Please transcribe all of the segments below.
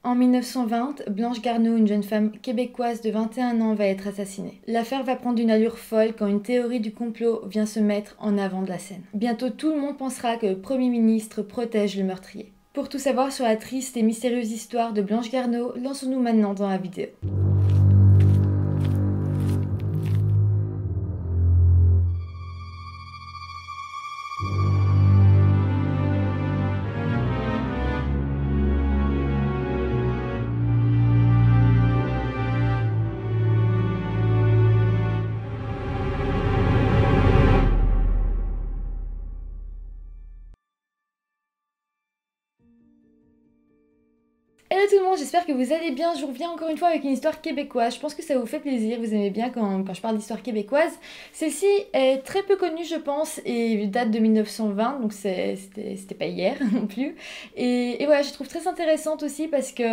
En 1920, Blanche Garneau, une jeune femme québécoise de 21 ans, va être assassinée. L'affaire va prendre une allure folle quand une théorie du complot vient se mettre en avant de la scène. Bientôt tout le monde pensera que le Premier ministre protège le meurtrier. Pour tout savoir sur la triste et mystérieuse histoire de Blanche Garneau, lançons-nous maintenant dans la vidéo. Hello tout le monde, j'espère que vous allez bien. Je vous reviens encore une fois avec une histoire québécoise. Je pense que ça vous fait plaisir, vous aimez bien quand je parle d'histoire québécoise. Celle-ci est très peu connue je pense et date de 1920, donc c'était pas hier non plus. Et voilà, je trouve très intéressante aussi parce que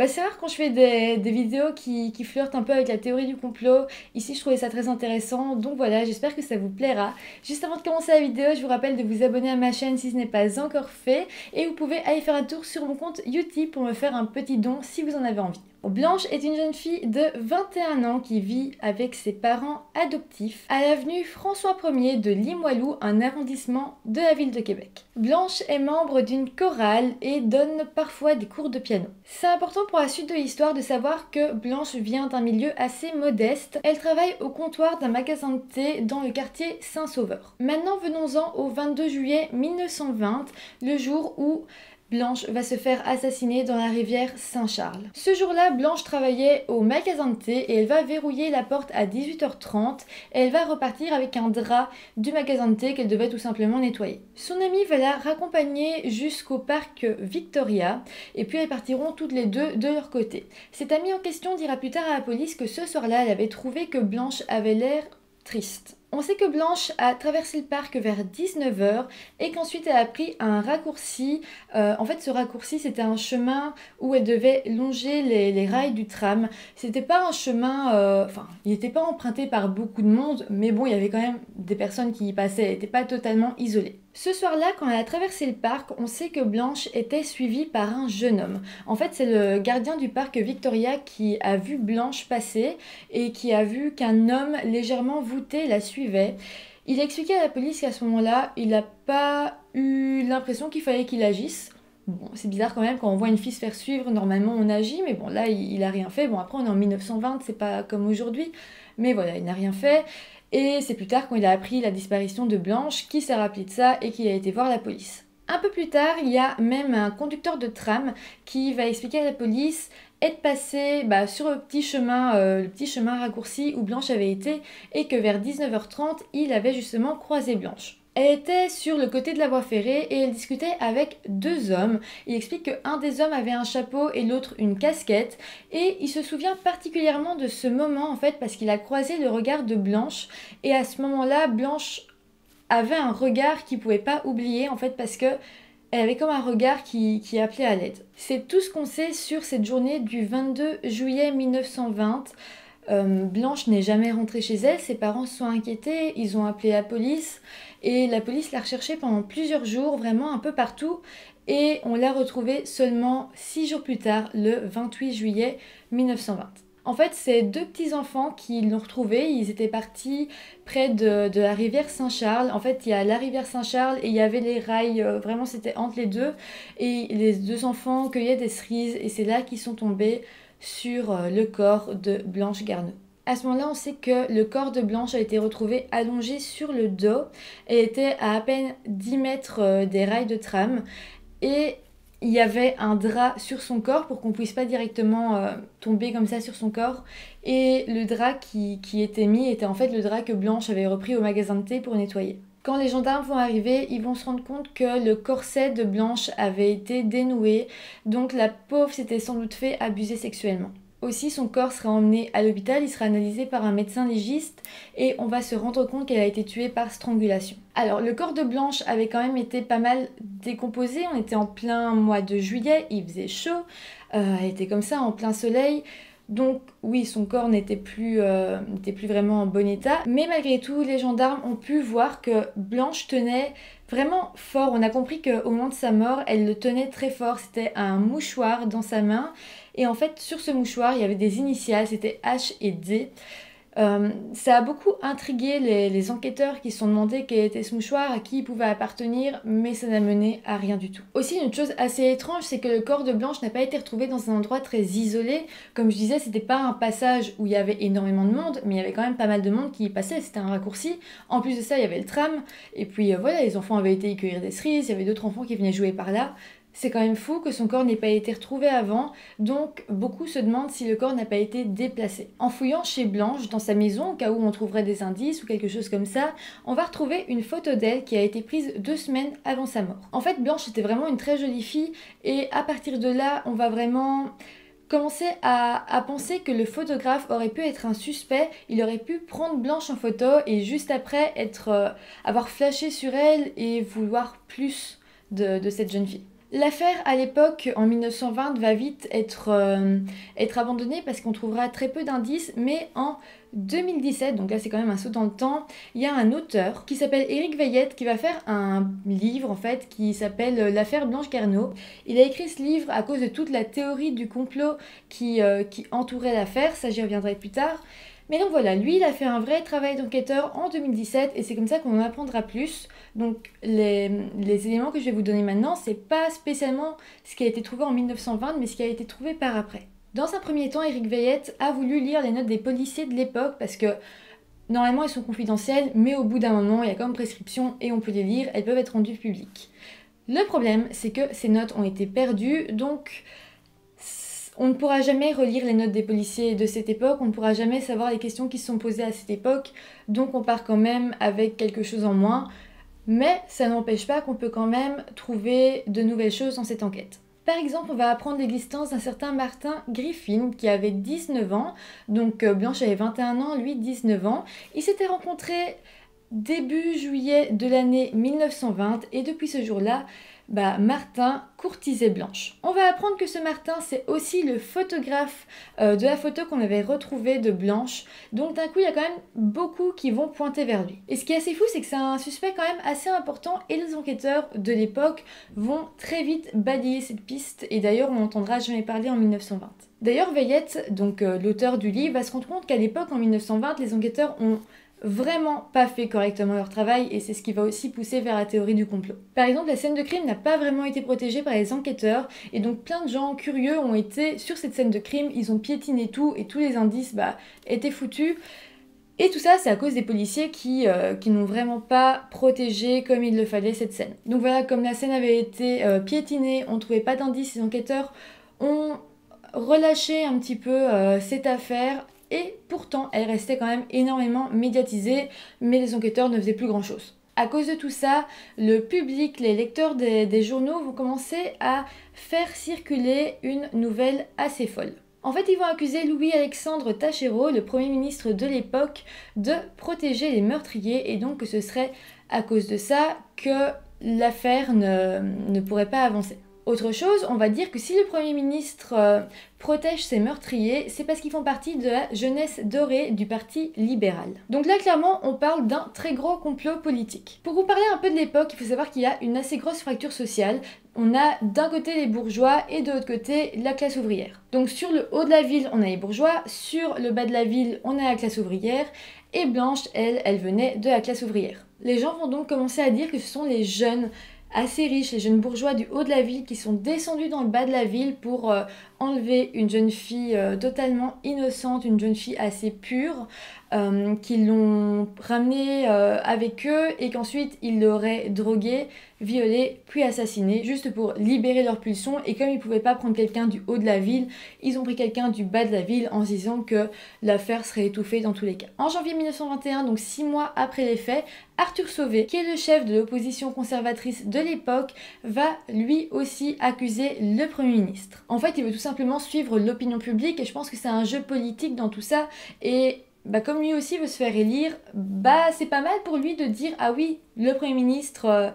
c'est rare quand je fais des vidéos qui flirtent un peu avec la théorie du complot. Ici, je trouvais ça très intéressant. Donc voilà, j'espère que ça vous plaira. Juste avant de commencer la vidéo, je vous rappelle de vous abonner à ma chaîne si ce n'est pas encore fait. Et vous pouvez aller faire un tour sur mon compte YouTube pour me faire un petit don si vous en avez envie. Blanche est une jeune fille de 21 ans qui vit avec ses parents adoptifs à l'avenue François 1er de Limoilou, un arrondissement de la ville de Québec. Blanche est membre d'une chorale et donne parfois des cours de piano. C'est important pour la suite de l'histoire de savoir que Blanche vient d'un milieu assez modeste. Elle travaille au comptoir d'un magasin de thé dans le quartier Saint-Sauveur. Maintenant venons-en au 22 juillet 1920, le jour où Blanche va se faire assassiner dans la rivière Saint-Charles. Ce jour-là, Blanche travaillait au magasin de thé et elle va verrouiller la porte à 18h30 et elle va repartir avec un drap du magasin de thé qu'elle devait tout simplement nettoyer. Son amie va la raccompagner jusqu'au parc Victoria et puis elles partiront toutes les deux de leur côté. Cette amie en question dira plus tard à la police que ce soir-là, elle avait trouvé que Blanche avait l'air triste. On sait que Blanche a traversé le parc vers 19h et qu'ensuite elle a pris un raccourci. En fait, ce raccourci, c'était un chemin où elle devait longer les rails du tram. C'était pas un chemin... il n'était pas emprunté par beaucoup de monde, mais bon, il y avait quand même des personnes qui y passaient. Elle n'était pas totalement isolée. Ce soir-là, quand elle a traversé le parc, on sait que Blanche était suivie par un jeune homme. En fait, c'est le gardien du parc Victoria qui a vu Blanche passer et qui a vu qu'un homme légèrement voûté la suivait. Il a expliqué à la police qu'à ce moment-là, il n'a pas eu l'impression qu'il fallait qu'il agisse. Bon, c'est bizarre quand même, quand on voit une fille se faire suivre, normalement on agit, mais bon, là, il a rien fait. Bon, après, on est en 1920, c'est pas comme aujourd'hui, mais voilà, il n'a rien fait. Et c'est plus tard quand il a appris la disparition de Blanche qu'il s'est rappelé de ça et qu'il a été voir la police. Un peu plus tard, il y a même un conducteur de tram qui va expliquer à la police être passé sur le petit chemin raccourci où Blanche avait été et que vers 19h30, il avait justement croisé Blanche. Elle était sur le côté de la voie ferrée et elle discutait avec deux hommes. Il explique qu'un des hommes avait un chapeau et l'autre une casquette. Et il se souvient particulièrement de ce moment en fait parce qu'il a croisé le regard de Blanche. Et à ce moment-là, Blanche avait un regard qu'il ne pouvait pas oublier en fait parce que elle avait comme un regard qui appelait à l'aide. C'est tout ce qu'on sait sur cette journée du 22 juillet 1920. Blanche n'est jamais rentrée chez elle, ses parents se sont inquiétés, ils ont appelé la police et la police l'a recherchée pendant plusieurs jours, vraiment un peu partout et on l'a retrouvée seulement 6 jours plus tard, le 28 juillet 1920. En fait, c'est deux petits-enfants qui l'ont retrouvée, ils étaient partis près de la rivière Saint-Charles. En fait, il y a la rivière Saint-Charles et il y avait les rails, vraiment c'était entre les deux. Et les deux enfants cueillaient des cerises et c'est là qu'ils sont tombés sur le corps de Blanche Garneau. À ce moment-là, on sait que le corps de Blanche a été retrouvé allongé sur le dos et était à peine 10 mètres des rails de tram. Et il y avait un drap sur son corps pour qu'on puisse pas directement tomber comme ça sur son corps. Et le drap qui était mis était en fait le drap que Blanche avait repris au magasin de thé pour nettoyer. Quand les gendarmes vont arriver, ils vont se rendre compte que le corset de Blanche avait été dénoué, donc la pauvre s'était sans doute fait abuser sexuellement. Aussi, son corps sera emmené à l'hôpital, il sera analysé par un médecin légiste et on va se rendre compte qu'elle a été tuée par strangulation. Alors, le corps de Blanche avait quand même été pas mal décomposé, on était en plein mois de juillet, il faisait chaud, elle était comme ça en plein soleil. Donc oui, son corps n'était plus vraiment en bon état. Mais malgré tout, les gendarmes ont pu voir que Blanche tenait vraiment fort. On a compris qu'au moment de sa mort, elle le tenait très fort. C'était un mouchoir dans sa main. Et en fait, sur ce mouchoir, il y avait des initiales, c'était H et D. Ça a beaucoup intrigué les enquêteurs qui se sont demandé quel était ce mouchoir, à qui il pouvait appartenir, mais ça n'a mené à rien du tout. Aussi, une chose assez étrange, c'est que le corps de Blanche n'a pas été retrouvé dans un endroit très isolé. Comme je disais, c'était pas un passage où il y avait énormément de monde, mais il y avait quand même pas mal de monde qui y passait, c'était un raccourci. En plus de ça, il y avait le tram, et puis voilà, les enfants avaient été y cueillir des cerises, il y avait d'autres enfants qui venaient jouer par là. C'est quand même fou que son corps n'ait pas été retrouvé avant, donc beaucoup se demandent si le corps n'a pas été déplacé. En fouillant chez Blanche, dans sa maison, au cas où on trouverait des indices ou quelque chose comme ça, on va retrouver une photo d'elle qui a été prise 2 semaines avant sa mort. En fait, Blanche était vraiment une très jolie fille, et à partir de là, on va vraiment commencer à penser que le photographe aurait pu être un suspect, il aurait pu prendre Blanche en photo et juste après avoir flashé sur elle et vouloir plus de cette jeune fille. L'affaire à l'époque, en 1920, va vite être abandonnée parce qu'on trouvera très peu d'indices, mais en 2017, donc là c'est quand même un saut dans le temps, il y a un auteur qui s'appelle Éric Veillette qui va faire un livre en fait qui s'appelle L'affaire Blanche Garneau. Il a écrit ce livre à cause de toute la théorie du complot qui entourait l'affaire, ça j'y reviendrai plus tard. Mais donc voilà, lui il a fait un vrai travail d'enquêteur en 2017 et c'est comme ça qu'on en apprendra plus. Donc les éléments que je vais vous donner maintenant, c'est pas spécialement ce qui a été trouvé en 1920 mais ce qui a été trouvé par après. Dans un premier temps, Éric Veillette a voulu lire les notes des policiers de l'époque parce que normalement elles sont confidentielles mais au bout d'un moment il y a quand même prescription et on peut les lire, elles peuvent être rendues publiques. Le problème c'est que ces notes ont été perdues donc on ne pourra jamais relire les notes des policiers de cette époque, on ne pourra jamais savoir les questions qui se sont posées à cette époque, donc on part quand même avec quelque chose en moins, mais ça n'empêche pas qu'on peut quand même trouver de nouvelles choses dans cette enquête. Par exemple, on va apprendre l'existence d'un certain Martin Griffin qui avait 19 ans, donc Blanche avait 21 ans, lui 19 ans. Ils s'étaient rencontrés début juillet de l'année 1920 et depuis ce jour-là, Martin courtisait Blanche. On va apprendre que ce Martin, c'est aussi le photographe de la photo qu'on avait retrouvée de Blanche. Donc d'un coup, il y a quand même beaucoup qui vont pointer vers lui. Et ce qui est assez fou, c'est que c'est un suspect quand même assez important et les enquêteurs de l'époque vont très vite balayer cette piste. Et d'ailleurs, on n'entendra jamais parler en 1920. D'ailleurs, Veillette, donc l'auteur du livre, va se rendre compte qu'à l'époque, en 1920, les enquêteurs ont vraiment pas fait correctement leur travail et c'est ce qui va aussi pousser vers la théorie du complot. Par exemple, la scène de crime n'a pas vraiment été protégée par les enquêteurs et donc plein de gens curieux ont été sur cette scène de crime, ils ont piétiné tout et tous les indices étaient foutus. Et tout ça, c'est à cause des policiers qui n'ont vraiment pas protégé comme il le fallait cette scène. Donc voilà, comme la scène avait été piétinée, on ne trouvait pas d'indices, les enquêteurs ont relâché un petit peu cette affaire. Et pourtant, elle restait quand même énormément médiatisée, mais les enquêteurs ne faisaient plus grand-chose. À cause de tout ça, le public, les lecteurs des journaux vont commencer à faire circuler une nouvelle assez folle. En fait, ils vont accuser Louis-Alexandre Taschereau, le Premier ministre de l'époque, de protéger les meurtriers et donc que ce serait à cause de ça que l'affaire ne pourrait pas avancer. Autre chose, on va dire que si le Premier ministre protège ces meurtriers, c'est parce qu'ils font partie de la jeunesse dorée du Parti libéral. Donc là, clairement, on parle d'un très gros complot politique. Pour vous parler un peu de l'époque, il faut savoir qu'il y a une assez grosse fracture sociale. On a d'un côté les bourgeois et de l'autre côté la classe ouvrière. Donc sur le haut de la ville, on a les bourgeois, sur le bas de la ville, on a la classe ouvrière, et Blanche, elle venait de la classe ouvrière. Les gens vont donc commencer à dire que ce sont les jeunes assez riches, les jeunes bourgeois du haut de la ville qui sont descendus dans le bas de la ville pour enlever une jeune fille totalement innocente, une jeune fille assez pure, qui l'ont ramenée avec eux et qu'ensuite ils l'auraient droguée, violée, puis assassinée, juste pour libérer leur pulsion. Et comme ils ne pouvaient pas prendre quelqu'un du haut de la ville, ils ont pris quelqu'un du bas de la ville en se disant que l'affaire serait étouffée dans tous les cas. En janvier 1921, donc 6 mois après les faits, Arthur Sauvé, qui est le chef de l'opposition conservatrice de l'époque, va lui aussi accuser le Premier ministre. En fait, il veut tout simplement suivre l'opinion publique et je pense que c'est un jeu politique dans tout ça. Et comme lui aussi veut se faire élire, c'est pas mal pour lui de dire « Ah oui, le Premier ministre,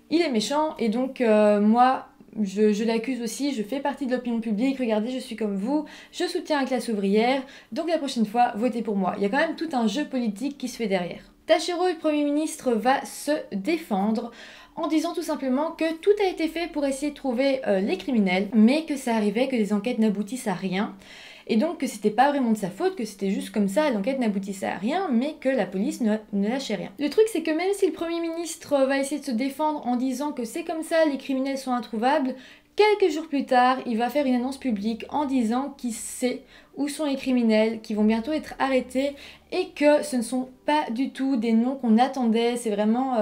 il est méchant et donc moi, je l'accuse aussi, je fais partie de l'opinion publique, regardez, je suis comme vous, je soutiens la classe ouvrière, donc la prochaine fois, votez pour moi. Il y a quand même tout un jeu politique qui se fait derrière. Tashiro, le Premier ministre, va se défendre en disant tout simplement que tout a été fait pour essayer de trouver les criminels, mais que ça arrivait que les enquêtes n'aboutissent à rien. Et donc que c'était pas vraiment de sa faute, que c'était juste comme ça, l'enquête n'aboutissait à rien, mais que la police ne lâchait rien. Le truc c'est que même si le Premier ministre va essayer de se défendre en disant que c'est comme ça, les criminels sont introuvables, quelques jours plus tard, il va faire une annonce publique en disant qu'il sait où sont les criminels, qui vont bientôt être arrêtés, et que ce ne sont pas du tout des noms qu'on attendait, c'est vraiment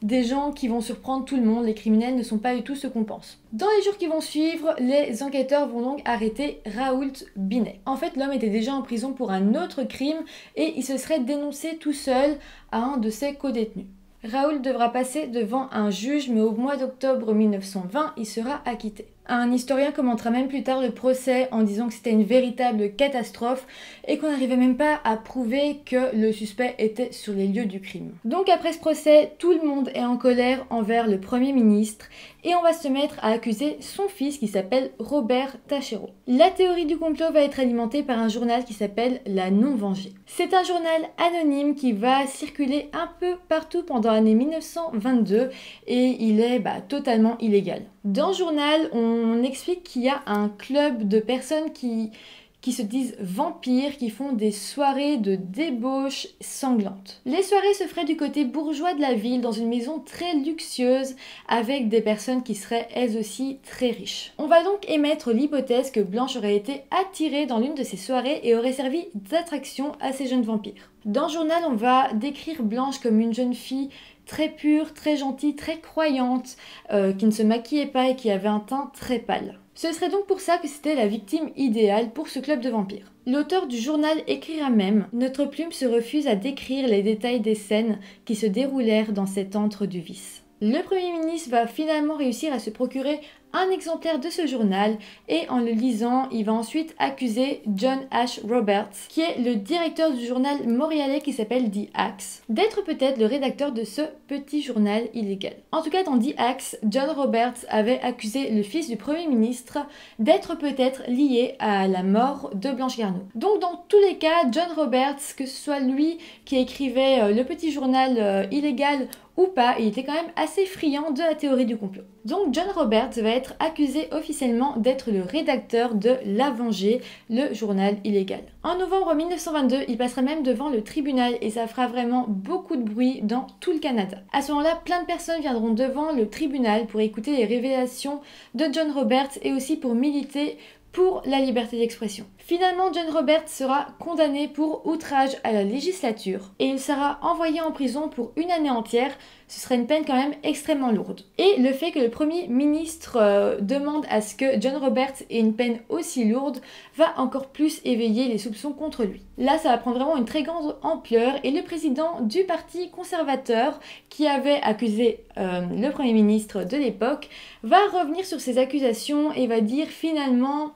des gens qui vont surprendre tout le monde, les criminels ne sont pas du tout ce qu'on pense. Dans les jours qui vont suivre, les enquêteurs vont donc arrêter Raoult Binet. En fait, l'homme était déjà en prison pour un autre crime et il se serait dénoncé tout seul à un de ses codétenus. Raoult devra passer devant un juge, mais au mois d'octobre 1920, il sera acquitté. Un historien commentera même plus tard le procès en disant que c'était une véritable catastrophe et qu'on n'arrivait même pas à prouver que le suspect était sur les lieux du crime. Donc après ce procès, tout le monde est en colère envers le Premier ministre et on va se mettre à accuser son fils qui s'appelle Robert Tashiro. La théorie du complot va être alimentée par un journal qui s'appelle La Non-Vengée. C'est un journal anonyme qui va circuler un peu partout pendant l'année 1922 et il est totalement illégal. Dans ce journal, on explique qu'il y a un club de personnes qui se disent vampires, qui font des soirées de débauche sanglantes. Les soirées se feraient du côté bourgeois de la ville, dans une maison très luxueuse, avec des personnes qui seraient elles aussi très riches. On va donc émettre l'hypothèse que Blanche aurait été attirée dans l'une de ces soirées et aurait servi d'attraction à ces jeunes vampires. Dans le journal, on va décrire Blanche comme une jeune fille très pure, très gentille, très croyante, qui ne se maquillait pas et qui avait un teint très pâle. Ce serait donc pour ça que c'était la victime idéale pour ce club de vampires. L'auteur du journal écrira même « Notre plume se refuse à décrire les détails des scènes qui se déroulèrent dans cet antre du vice ». Le Premier ministre va finalement réussir à se procurer un exemplaire de ce journal et en le lisant, il va ensuite accuser John H. Roberts, qui est le directeur du journal montréalais qui s'appelle The Axe, d'être peut-être le rédacteur de ce petit journal illégal. En tout cas, dans The Axe, John Roberts avait accusé le fils du Premier ministre d'être peut-être lié à la mort de Blanche Garneau. Donc dans tous les cas, John Roberts, que ce soit lui qui écrivait le petit journal illégal ou pas, il était quand même assez friand de la théorie du complot. Donc John Roberts va être accusé officiellement d'être le rédacteur de La Vengée, le journal illégal. En novembre 1922, il passera même devant le tribunal et ça fera vraiment beaucoup de bruit dans tout le Canada. À ce moment-là, plein de personnes viendront devant le tribunal pour écouter les révélations de John Roberts et aussi pour militer pour la liberté d'expression. Finalement, John Roberts sera condamné pour outrage à la législature et il sera envoyé en prison pour 1 année entière. Ce serait une peine quand même extrêmement lourde. Et le fait que le Premier ministre demande à ce que John Roberts ait une peine aussi lourde va encore plus éveiller les soupçons contre lui. Là, ça va prendre vraiment une très grande ampleur et le président du parti conservateur qui avait accusé le Premier ministre de l'époque va revenir sur ces accusations et va dire finalement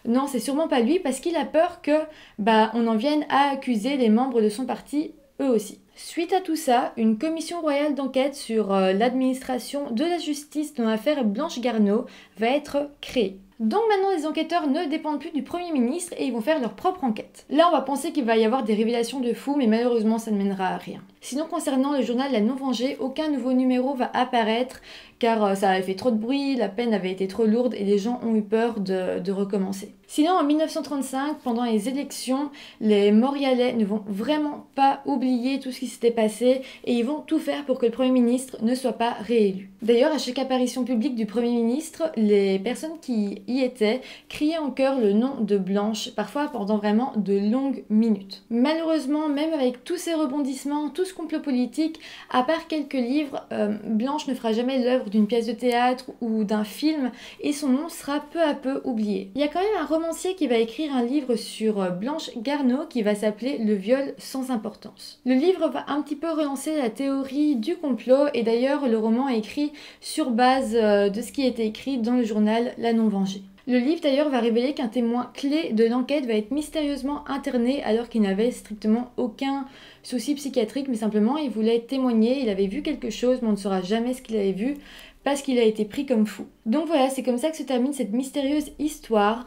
non, c'est sûrement pas lui parce qu'il a peur que on en vienne à accuser les membres de son parti eux aussi. Suite à tout ça, une commission royale d'enquête sur l'administration de la justice dans l'affaire Blanche Garneau va être créée. Donc maintenant les enquêteurs ne dépendent plus du Premier ministre et ils vont faire leur propre enquête. Là on va penser qu'il va y avoir des révélations de fous mais malheureusement ça ne mènera à rien. Sinon concernant le journal La Non-Vengée, aucun nouveau numéro va apparaître car ça avait fait trop de bruit, la peine avait été trop lourde et les gens ont eu peur de recommencer. Sinon en 1935, pendant les élections, les Montréalais ne vont vraiment pas oublier tout ce qui s'était passé et ils vont tout faire pour que le Premier ministre ne soit pas réélu. D'ailleurs à chaque apparition publique du Premier ministre, les personnes qui y étaient criaient en chœur le nom de Blanche, parfois pendant vraiment de longues minutes. Malheureusement, même avec tous ces rebondissements, tout ce complot politique, à part quelques livres, Blanche ne fera jamais l'œuvre d'une pièce de théâtre ou d'un film et son nom sera peu à peu oublié. Il y a quand même un romancier qui va écrire un livre sur Blanche Garneau qui va s'appeler Le viol sans importance. Le livre va un petit peu relancer la théorie du complot et d'ailleurs le roman est écrit sur base de ce qui était écrit dans le journal La Non-Vengée. Le livre d'ailleurs va révéler qu'un témoin clé de l'enquête va être mystérieusement interné alors qu'il n'avait strictement aucun souci psychiatrique mais simplement il voulait témoigner, il avait vu quelque chose mais on ne saura jamais ce qu'il avait vu parce qu'il a été pris comme fou. Donc voilà, c'est comme ça que se termine cette mystérieuse histoire.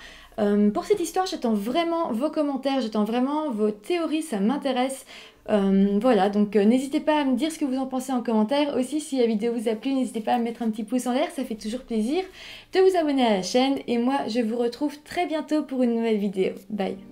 Pour cette histoire, j'attends vraiment vos commentaires, j'attends vraiment vos théories, ça m'intéresse. Voilà, donc n'hésitez pas à me dire ce que vous en pensez en commentaire. Aussi, si la vidéo vous a plu, n'hésitez pas à mettre un petit pouce en l'air, ça fait toujours plaisir de vous abonner à la chaîne. Et moi, je vous retrouve très bientôt pour une nouvelle vidéo. Bye!